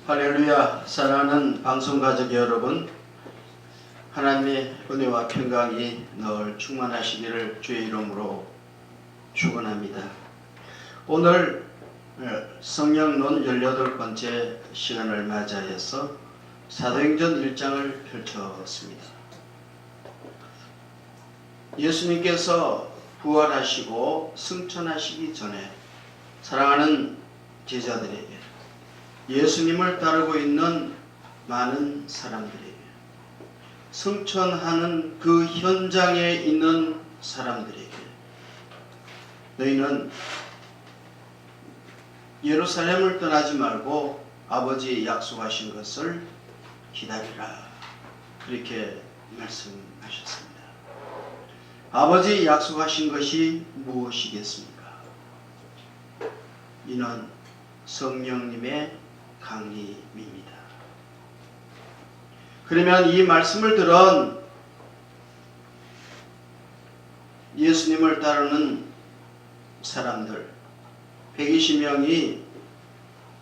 할렐루야. 사랑하는 방송가족 여러분, 하나님의 은혜와 평강이 늘 충만하시기를 주의 이름으로 축원합니다. 오늘 성령론 18번째 시간을 맞이해서 사도행전 1장을 펼쳤습니다. 예수님께서 부활하시고 승천하시기 전에 사랑하는 제자들에게, 예수님을 따르고 있는 많은 사람들에게, 승천하는 그 현장에 있는 사람들에게, 너희는 예루살렘을 떠나지 말고 아버지 약속하신 것을 기다리라, 그렇게 말씀하셨습니다. 아버지 약속하신 것이 무엇이겠습니까? 이는 성령님의 강림입니다. 그러면 이 말씀을 들은 예수님을 따르는 사람들 120명이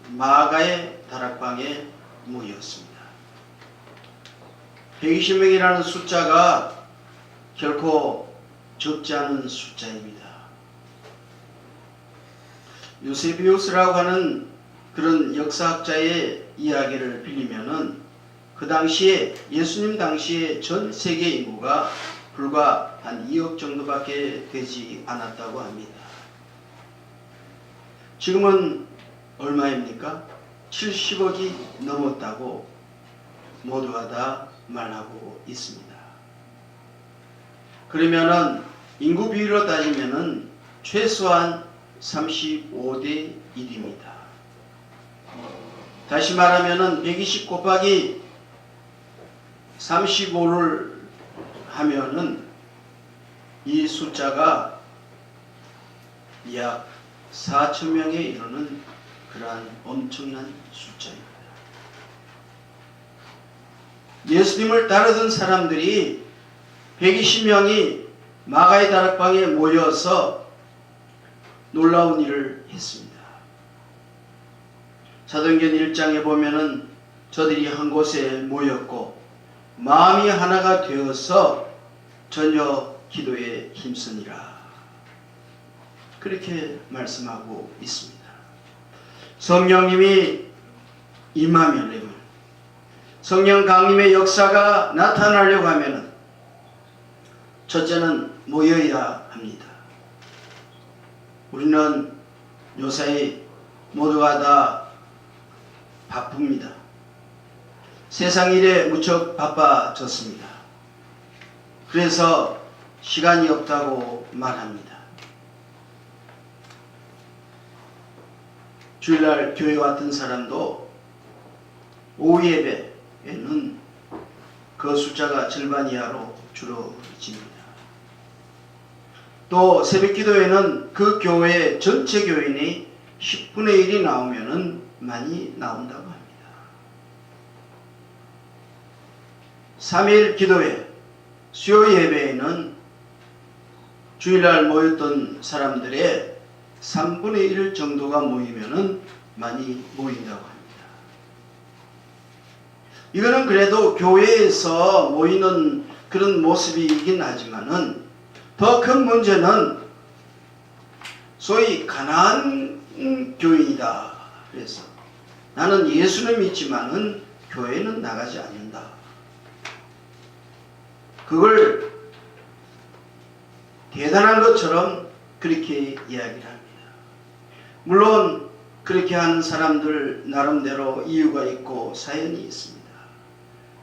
마가의 다락방에 모였습니다. 120명이라는 숫자가 결코 적지 않은 숫자입니다. 유세비우스라고 하는 그런 역사학자의 이야기를 빌리면은 그 당시에, 예수님 당시에 전 세계 인구가 불과 한 2억 정도밖에 되지 않았다고 합니다. 지금은 얼마입니까? 70억이 넘었다고 모두가 다 말하고 있습니다. 그러면은 인구 비율로 따지면은 최소한 35대 1입니다. 다시 말하면은 120 곱하기 35를 하면은 이 숫자가 약 4,000명에 이르는 그러한 엄청난 숫자입니다. 예수님을 따르던 사람들이 120명이 마가의 다락방에 모여서 놀라운 일을 했습니다. 사도행전 1장에 보면은 저들이 한 곳에 모였고 마음이 하나가 되어서 전혀 기도에 힘쓰니라, 그렇게 말씀하고 있습니다. 성령님이 임하면, 성령 강림의 역사가 나타나려고 하면은 첫째는 모여야 합니다. 우리는 요새 모두가 다 바쁩니다. 세상 일에 무척 바빠졌습니다. 그래서 시간이 없다고 말합니다. 주일날 교회 왔던 사람도 오후 예배에는 그 숫자가 절반 이하로 줄어집니다. 또 새벽 기도에는 그 교회 전체 교인이 10분의 1이 나오면은 많이 나온다고 합니다. 3일 기도회, 수요 예배에는 주일날 모였던 사람들의 3분의 1 정도가 모이면은 많이 모인다고 합니다. 이거는 그래도 교회에서 모이는 그런 모습이긴 하지만은 더 큰 문제는 소위 가난한 교인이다. 그래서 나는 예수는 믿지만은 교회는 나가지 않는다. 그걸 대단한 것처럼 그렇게 이야기를 합니다. 물론 그렇게 하는 사람들 나름대로 이유가 있고 사연이 있습니다.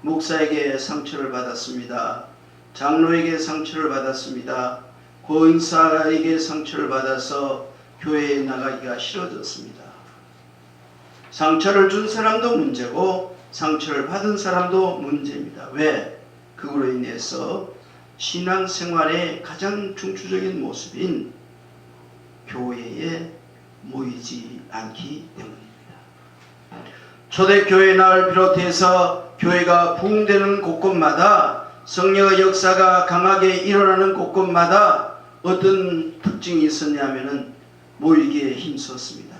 목사에게 상처를 받았습니다. 장로에게 상처를 받았습니다. 권사에게 상처를 받아서 교회에 나가기가 싫어졌습니다. 상처를 준 사람도 문제고 상처를 받은 사람도 문제입니다. 왜? 그걸로 인해서 신앙생활의 가장 중추적인 모습인 교회에 모이지 않기 때문입니다. 초대교회 날 비롯해서 교회가 부흥되는 곳곳마다, 성령의 역사가 강하게 일어나는 곳곳마다 어떤 특징이 있었냐면은 모이기에 힘썼습니다.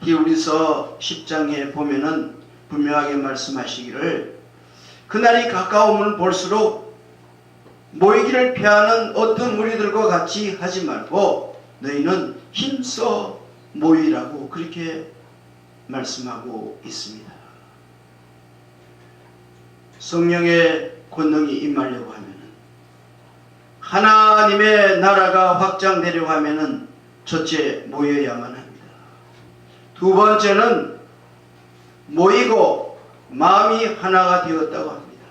히브리서 10장에 보면은 분명하게 말씀하시기를 그날이 가까우면 볼수록 모이기를 피하는 어떤 무리들과 같이 하지 말고 너희는 힘써 모이라고 그렇게 말씀하고 있습니다. 성령의 권능이 임하려고 하면은, 하나님의 나라가 확장되려고 하면은 첫째 모여야만 합니다. 두 번째는 모이고 마음이 하나가 되었다고 합니다.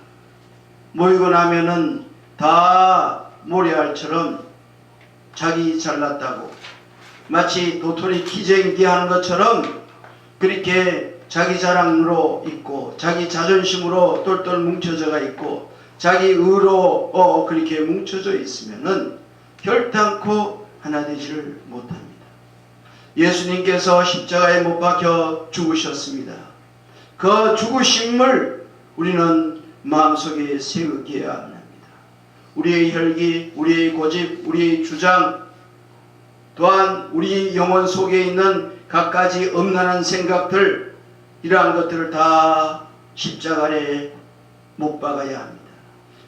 모이고 나면은 다 모래알처럼 자기 잘났다고 마치 도토리 키재기 하는 것처럼 그렇게 자기 자랑으로 있고 자기 자존심으로 똘똘 뭉쳐져가 있고 자기 의로 그렇게 뭉쳐져 있으면은 결단코 하나 되지를 못합니다. 예수님께서 십자가에 못 박혀 죽으셨습니다. 그 죽으심을 우리는 마음속에 새기어야 합니다. 우리의 혈기, 우리의 고집, 우리의 주장, 또한 우리 영혼 속에 있는 갖가지 엄난한 생각들, 이러한 것들을 다 십자가 아래 못 박아야 합니다.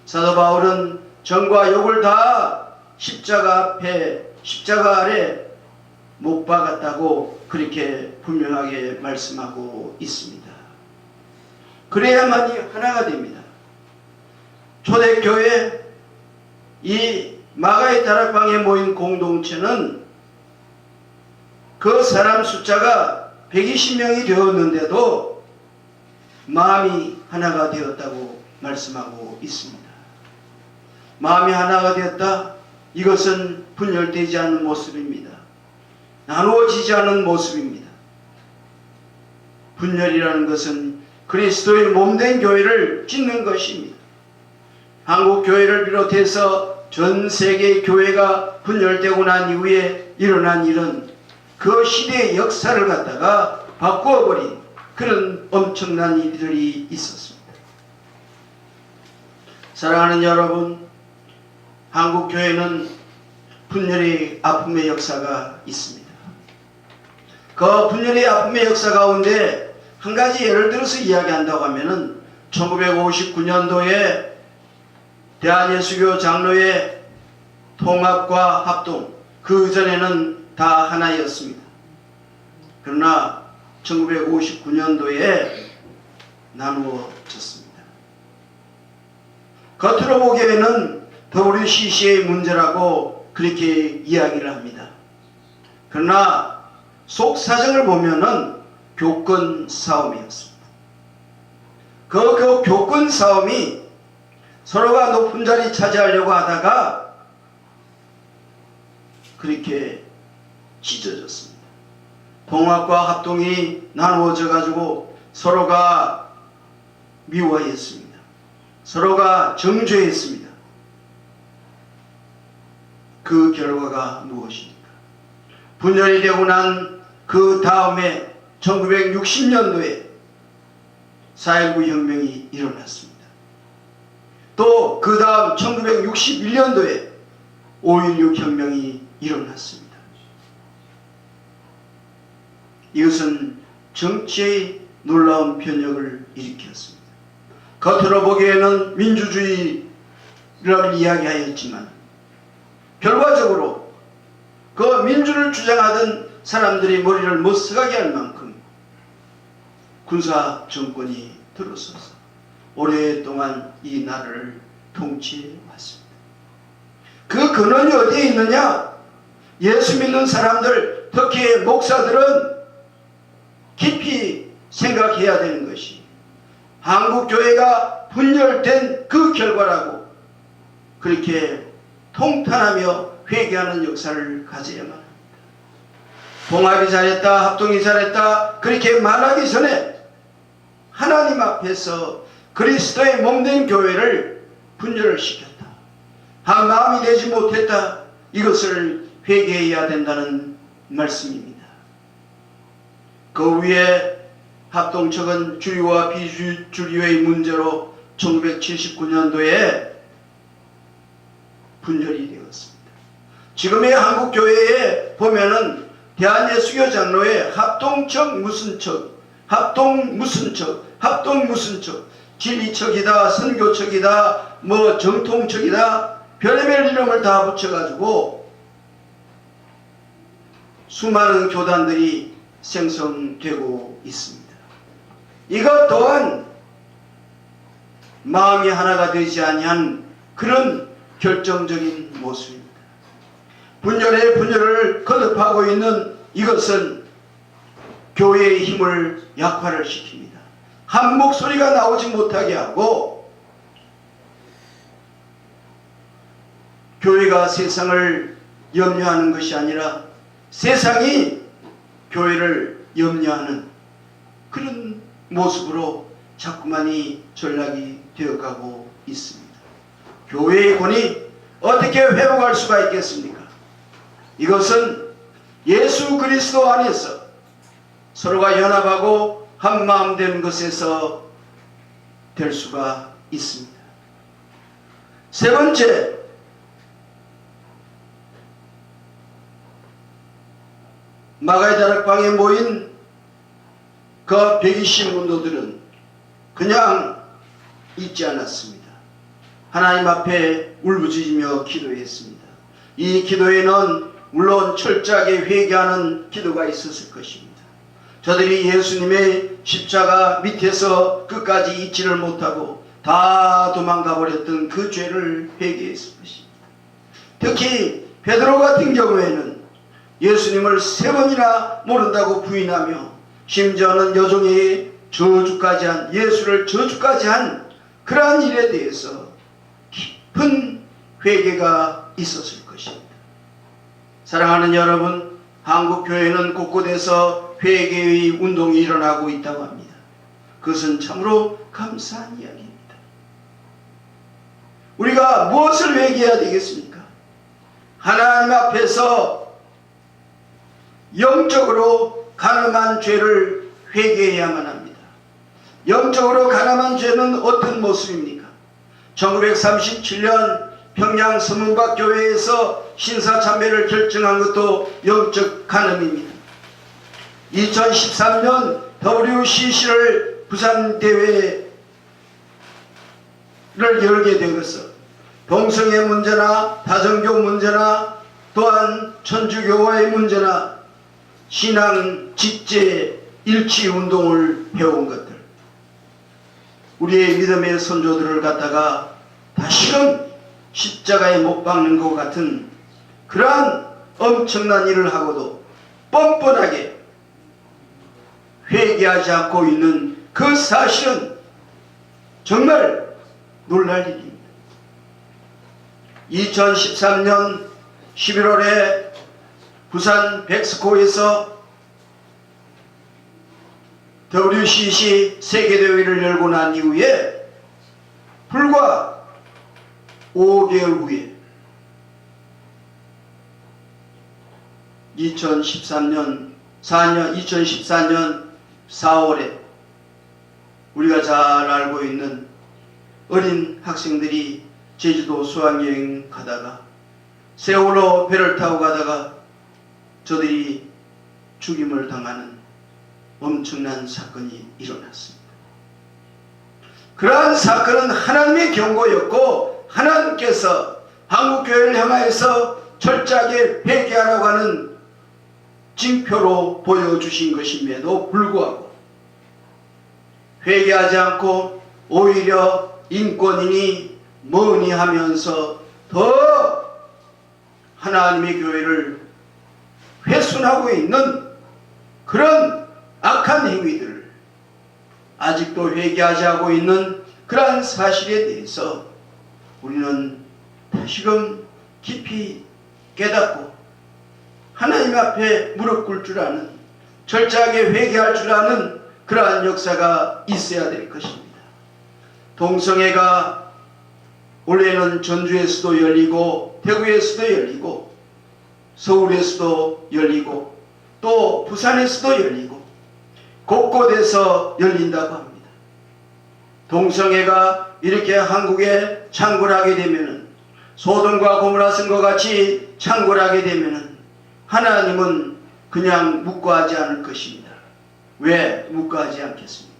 사도 바울은 정과 욕을 다 십자가 아래 못 박았다고 그렇게 분명하게 말씀하고 있습니다. 그래야만이 하나가 됩니다. 초대교회 이 마가의 다락방에 모인 공동체는 그 사람 숫자가 120명이 되었는데도 마음이 하나가 되었다고 말씀하고 있습니다. 마음이 하나가 되었다. 이것은 분열되지 않는 모습입니다. 나누어지지 않은 모습입니다. 분열이라는 것은 그리스도의 몸된 교회를 짓는 것입니다. 한국 교회를 비롯해서 전 세계 교회가 분열되고 난 이후에 일어난 일은 그 시대의 역사를 갖다가 바꾸어버린 그런 엄청난 일들이 있었습니다. 사랑하는 여러분, 한국 교회는 분열의 아픔의 역사가 있습니다. 그 분열의 아픔의 역사 가운데 한 가지 예를 들어서 이야기한다고 하면은 1959년도에 대한예수교 장로회 통합과 합동, 그 전에는 다 하나였습니다. 그러나 1959년도에 나누어졌습니다. 겉으로 보기에는 WCC의 문제라고 그렇게 이야기를 합니다. 그러나 속 사정을 보면은 교권 싸움이었습니다. 그 교권 싸움이 서로가 높은 자리 차지하려고 하다가 그렇게 찢어졌습니다. 통합과 합동이 나누어져 가지고 서로가 미워했습니다. 서로가 정죄했습니다. 그 결과가 무엇입니까? 분열이 되고 난 그 다음에 1960년도에 4.19 혁명이 일어났습니다. 또 그 다음 1961년도에 5.16 혁명이 일어났습니다. 이것은 정치의 놀라운 변혁을 일으켰습니다. 겉으로 보기에는 민주주의를 이야기하였지만 결과적으로 그 민주를 주장하던 사람들이 머리를 못서가게 할 만큼 군사 정권이 들어서서 오랫동안 이 나라를 통치해 왔습니다. 그 근원이 어디에 있느냐? 예수 믿는 사람들, 특히 목사들은 깊이 생각해야 되는 것이 한국교회가 분열된 그 결과라고 그렇게 통탄하며 회개하는 역사를 가져야만 합니다. 통합이 잘했다, 합동이 잘했다 그렇게 말하기 전에 하나님 앞에서 그리스도의 몸된 교회를 분열을 시켰다, 한 마음이 되지 못했다, 이것을 회개해야 된다는 말씀입니다. 그 위에 합동척은 주류와 비주류의 문제로 1979년도에 분열이 되었습니다. 지금의 한국교회에 보면은 대한예수교 장로회 합동척 무슨 척, 합동 무슨 척, 합동 무슨 척, 진리척이다, 선교척이다, 뭐 정통척이다, 별의별 이름을 다 붙여가지고 수많은 교단들이 생성되고 있습니다. 이것 또한 마음이 하나가 되지 아니한 그런 결정적인 모습입니다. 분열의 분열을 거듭하고 있는 이것은 교회의 힘을 약화를 시킵니다. 한 목소리가 나오지 못하게 하고 교회가 세상을 염려하는 것이 아니라 세상이 교회를 염려하는 그런 모습으로 자꾸만이 전락이 되어가고 있습니다. 교회의 권위 어떻게 회복할 수가 있겠습니까? 이것은 예수 그리스도 안에서 서로가 연합하고 한마음 되는 것에서 될 수가 있습니다. 세 번째, 마가의 다락방에 모인 그 120문도들은 그냥 있지 않았습니다. 하나님 앞에 울부짖으며 기도했습니다. 이 기도에는 물론 철저하게 회개하는 기도가 있었을 것입니다. 저들이 예수님의 십자가 밑에서 끝까지 잊지를 못하고 다 도망가 버렸던 그 죄를 회개했을 것입니다. 특히 베드로 같은 경우에는 예수님을 3번이나 모른다고 부인하며 심지어는 여종의 저주까지 한, 예수를 저주까지 한 그러한 일에 대해서 깊은 회개가 있었을 것입니다. 사랑하는 여러분, 한국교회는 곳곳에서 회개의 운동이 일어나고 있다고 합니다. 그것은 참으로 감사한 이야기입니다. 우리가 무엇을 회개해야 되겠습니까? 하나님 앞에서 영적으로 가늠한 죄를 회개해야만 합니다. 영적으로 가늠한 죄는 어떤 모습입니까? 1937년 평양 서문박 교회에서 신사참배를 결정한 것도 영적 간음입니다. 2013년 WCC를 부산대회를 열게 되어서 동성애 문제나 다정교 문제나 또한 천주교와의 문제나 신앙 직제 일치 운동을 해온 것들, 우리의 믿음의 선조들을 갖다가 다시금 십자가에 못 박는 것 같은 그러한 엄청난 일을 하고도 뻔뻔하게 회개하지 않고 있는 그 사실은 정말 놀랄 일입니다. 2013년 11월에 부산 백스코에서 WCC 세계대회를 열고 난 이후에 불과 5개월 후에 2014년 4월에 우리가 잘 알고 있는 어린 학생들이 제주도 수학여행 가다가 세월호 배를 타고 가다가 저들이 죽임을 당하는 엄청난 사건이 일어났습니다. 그러한 사건은 하나님의 경고였고 하나님께서 한국교회를 향하여서 철저하게 회개하라고 하는 징표로 보여주신 것임에도 불구하고 회개하지 않고 오히려 인권이니 뭐니 하면서 더 하나님의 교회를 훼손하고 있는 그런 악한 행위들을 아직도 회개하지 않고 있는 그러한 사실에 대해서 우리는 다시금 깊이 깨닫고 하나님 앞에 무릎 꿇을 줄 아는, 철저하게 회개할 줄 아는 그러한 역사가 있어야 될 것입니다. 동성애가 올해는 전주에서도 열리고 대구에서도 열리고 서울에서도 열리고 또 부산에서도 열리고 곳곳에서 열린다고 합니다. 동성애가 이렇게 한국에 창궐하게 되면은 소돔과 고모라 성과 같이 창궐하게 되면은 하나님은 그냥 묵과하지 않을 것입니다. 왜 묵과하지 않겠습니까?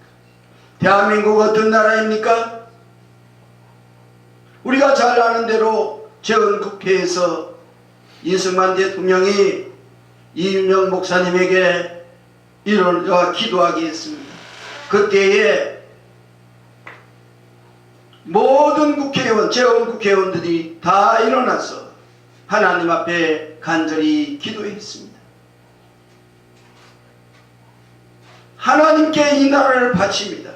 대한민국 어떤 나라입니까? 우리가 잘 아는 대로 재헌국회에서 이승만 대통령이 이윤영 목사님에게 기도하게 했습니다. 그때에 모든 국회의원, 재헌국회의원들이 다 일어나서 하나님 앞에 간절히 기도했습니다. 하나님께 이 나라를 바칩니다.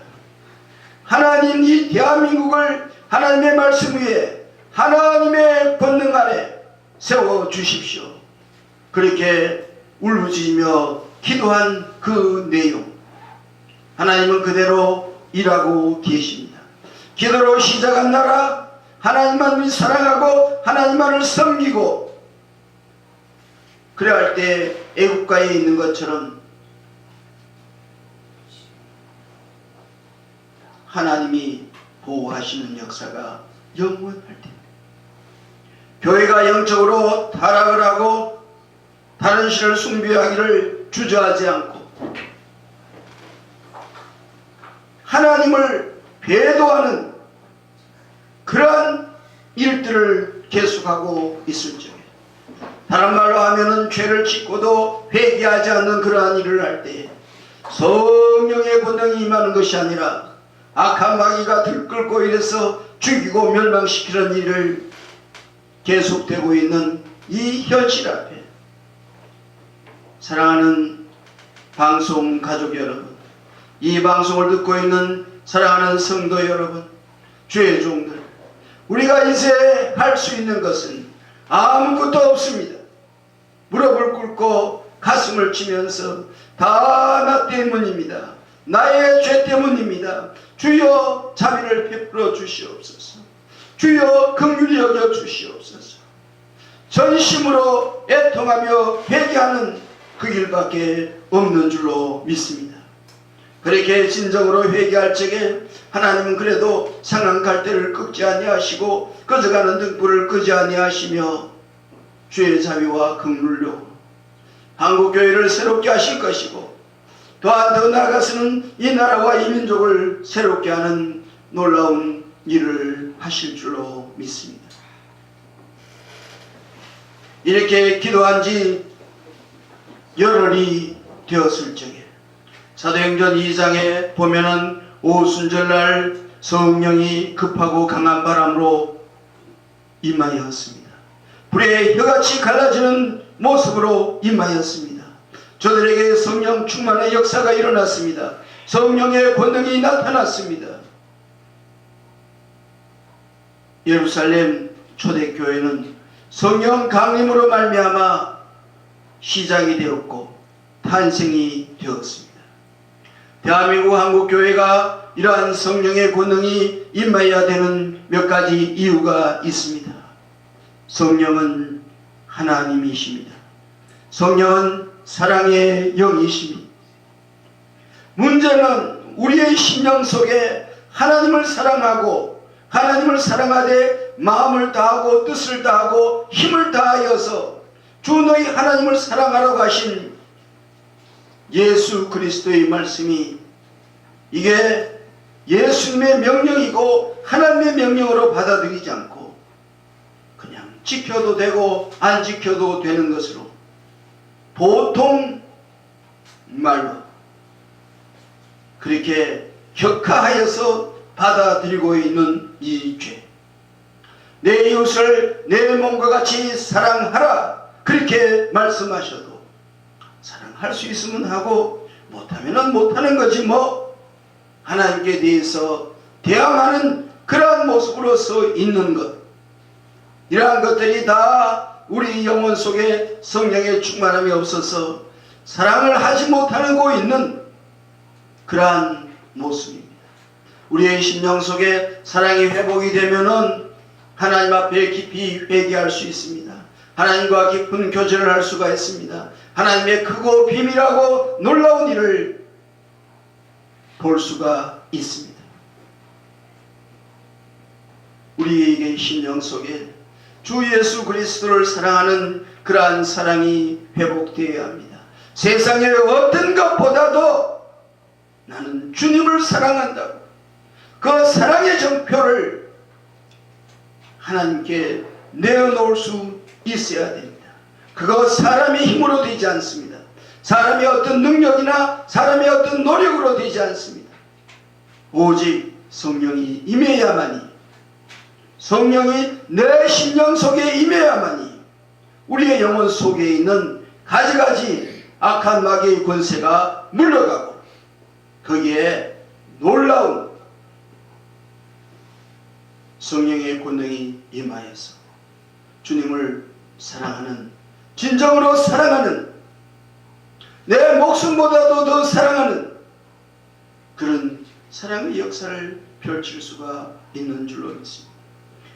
하나님, 이 대한민국을 하나님의 말씀 위에 하나님의 권능 아래 세워주십시오. 그렇게 울부짖으며 기도한 그 내용, 하나님은 그대로 일하고 계십니다. 기도로 시작한 나라, 하나님만을 사랑하고 하나님만을 섬기고 그래야 할 때 애국가에 있는 것처럼 하나님이 보호하시는 역사가 영원할 때, 교회가 영적으로 타락을 하고 다른 신을 숭배하기를 주저하지 않고 하나님을 배도하는 그러한 일들을 계속하고 있을 적에, 다른 말로 하면은 죄를 짓고도 회개하지 않는 그러한 일을 할 때에 성령의 권능이 임하는 것이 아니라 악한 마귀가 들끓고 이래서 죽이고 멸망시키는 일을 계속되고 있는 이 현실 앞에, 사랑하는 방송 가족 여러분, 이 방송을 듣고 있는 사랑하는 성도 여러분, 주의 종들, 우리가 이제 할 수 있는 것은 아무것도 없습니다. 무릎을 꿇고 가슴을 치면서 다 나 때문입니다. 나의 죄 때문입니다. 주여 자비를 베풀어 주시옵소서. 주여 긍휼히 여겨 주시옵소서. 전심으로 애통하며 회개하는 그 길밖에 없는 줄로 믿습니다. 그렇게 진정으로 회개할 적에 하나님은 그래도 상한 갈대를 꺾지 아니하시고 꺼져가는 등불을 끄지 아니하시며 주의 자비와 긍휼로 한국교회를 새롭게 하실 것이고, 또한 더 나아가서는 이 나라와 이 민족을 새롭게 하는 놀라운 일을 하실 줄로 믿습니다. 이렇게 기도한 지 열흘이 되었을 적에 사도행전 2장에 보면은 오순절날 성령이 급하고 강한 바람으로 임하였습니다. 불의 혀같이 갈라지는 모습으로 임하였습니다. 저들에게 성령 충만의 역사가 일어났습니다. 성령의 권능이 나타났습니다. 예루살렘 초대교회는 성령 강림으로 말미암아 시작이 되었고 탄생이 되었습니다. 대한민국 한국교회가 이러한 성령의 권능이 임하여야 되는 몇 가지 이유가 있습니다. 성령은 하나님이십니다. 성령은 사랑의 영이십니다. 문제는 우리의 심령 속에 하나님을 사랑하고 하나님을 사랑하되 마음을 다하고 뜻을 다하고 힘을 다하여서 주 너희 하나님을 사랑하라고 하신 예수 그리스도의 말씀이, 이게 예수님의 명령이고 하나님의 명령으로 받아들이지 않고 그냥 지켜도 되고 안 지켜도 되는 것으로 보통 말로 그렇게 격하하여서 받아들이고 있는 이 죄, 내 이웃을 내 몸과 같이 사랑하라 그렇게 말씀하셔도 사랑할 수 있으면 하고 못하면 못하는 거지 뭐, 하나님께 대해서 대항하는 그러한 모습으로서 있는 것, 이러한 것들이 다 우리 영혼 속에 성령의 충만함이 없어서 사랑을 하지 못하고 있는 그러한 모습입니다. 우리의 심령 속에 사랑이 회복이 되면은 하나님 앞에 깊이 회개할 수 있습니다. 하나님과 깊은 교제를 할 수가 있습니다. 하나님의 크고 비밀하고 놀라운 일을 볼 수가 있습니다. 우리에게 심령 속에 주 예수 그리스도를 사랑하는 그러한 사랑이 회복되어야 합니다. 세상의 어떤 것보다도 나는 주님을 사랑한다고 그 사랑의 정표를 하나님께 내어놓을 수 있어야 됩니다. 그거 사람의 힘으로 되지 않습니다. 사람의 어떤 능력이나 사람의 어떤 노력으로 되지 않습니다. 오직 성령이 임해야만이, 성령이 내 심령 속에 임해야만이 우리의 영혼 속에 있는 가지가지 악한 마귀의 권세가 물러가고 거기에 놀라운 성령의 권능이 임하여서 주님을 사랑하는, 진정으로 사랑하는, 내 목숨보다도 더 사랑하는 그런 사랑의 역사를 펼칠 수가 있는 줄로 믿습니다.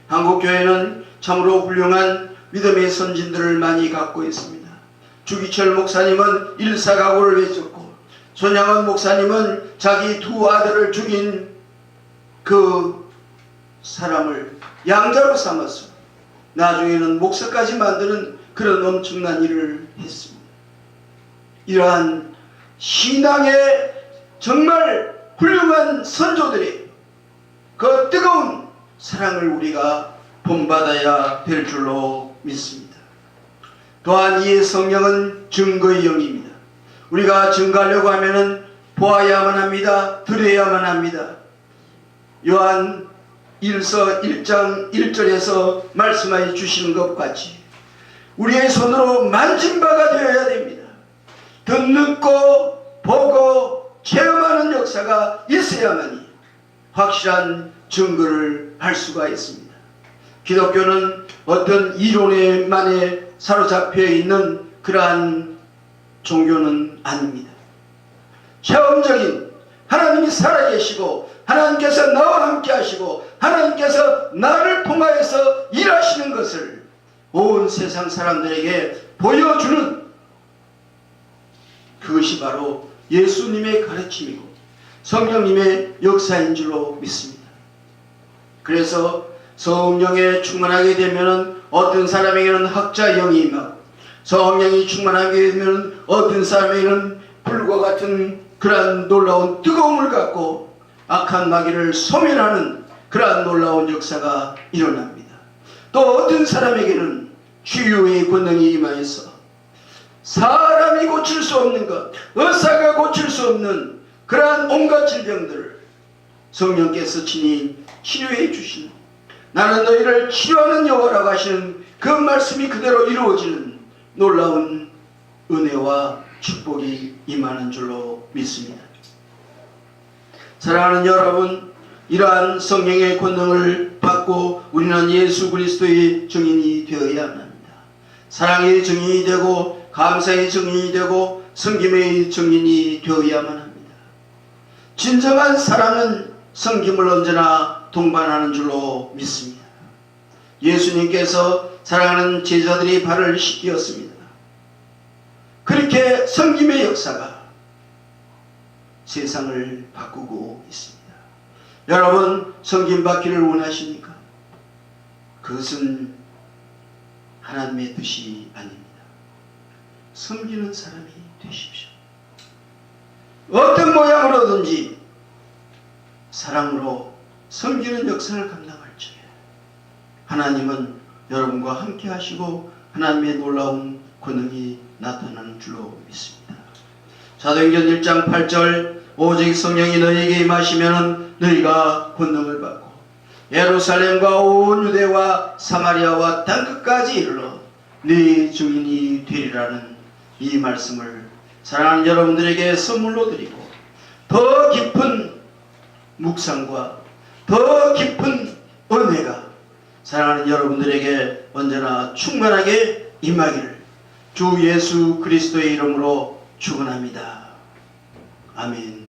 한국교회는 참으로 훌륭한 믿음의 선진들을 많이 갖고 있습니다. 주기철 목사님은 일사각오를 외쳤고, 손양원 목사님은 자기 두 아들을 죽인 그 사람을 양자로 삼아서 나중에는 목사까지 만드는 그런 엄청난 일을 했습니다. 이러한 신앙의 정말 훌륭한 선조들의 그 뜨거운 사랑을 우리가 본받아야 될 줄로 믿습니다. 또한 이 성령은 증거의 영입니다. 우리가 증거하려고 하면은 보아야만 합니다. 들어야만 합니다. 요한 1서 1장 1절에서 말씀하여 주시는 것 같이 우리의 손으로 만진 바가 되어야 됩니다. 듣고 보고 체험하는 역사가 있어야만이 확실한 증거를 할 수가 있습니다. 기독교는 어떤 이론에만에 사로잡혀 있는 그러한 종교는 아닙니다. 체험적인, 하나님이 살아계시고 하나님께서 나와 함께 하시고 하나님께서 나를 통하여서 일하시는 것을 온 세상 사람들에게 보여주는 그것이 바로 예수님의 가르침이고 성령님의 역사인 줄로 믿습니다. 그래서 성령에 충만하게 되면 어떤 사람에게는 학자 영이 임하고, 성령이 충만하게 되면 어떤 사람에게는 불과 같은 그러한 놀라운 뜨거움을 갖고 악한 마귀를 소멸하는 그러한 놀라운 역사가 일어납니다. 또 어떤 사람에게는 치유의 권능이 임하여서 사람이 고칠 수 없는 것, 의사가 고칠 수 없는 그러한 온갖 질병들을 성령께서 친히 치료해 주시는, 나는 너희를 치료하는 여호와라고 하시는 그 말씀이 그대로 이루어지는 놀라운 은혜와 축복이 임하는 줄로 믿습니다. 사랑하는 여러분, 이러한 성령의 권능을 받고 우리는 예수 그리스도의 증인이 되어야만 합니다. 사랑의 증인이 되고 감사의 증인이 되고 섬김의 증인이 되어야만 합니다. 진정한 사랑은 섬김을 언제나 동반하는 줄로 믿습니다. 예수님께서 사랑하는 제자들이 발을 씻기었습니다. 그렇게 섬김의 역사가 세상을 바꾸고 있습니다. 여러분, 섬김 받기를 원하십니까? 그것은 하나님의 뜻이 아닙니다. 섬기는 사람이 되십시오. 어떤 모양으로든지 사랑으로 섬기는 역사를 감당할 적에 하나님은 여러분과 함께 하시고 하나님의 놀라운 권능이 나타나는 줄로 믿습니다. 사도행전 1장 8절 오직 성령이 너희에게 임하시면 너희가 권능을 받고 예루살렘과 온 유대와 사마리아와 땅끝까지 이르러 네 증인이 되리라는 이 말씀을 사랑하는 여러분들에게 선물로 드리고 더 깊은 묵상과 더 깊은 은혜가 사랑하는 여러분들에게 언제나 충만하게 임하기를 주 예수 그리스도의 이름으로 축원합니다. 아멘.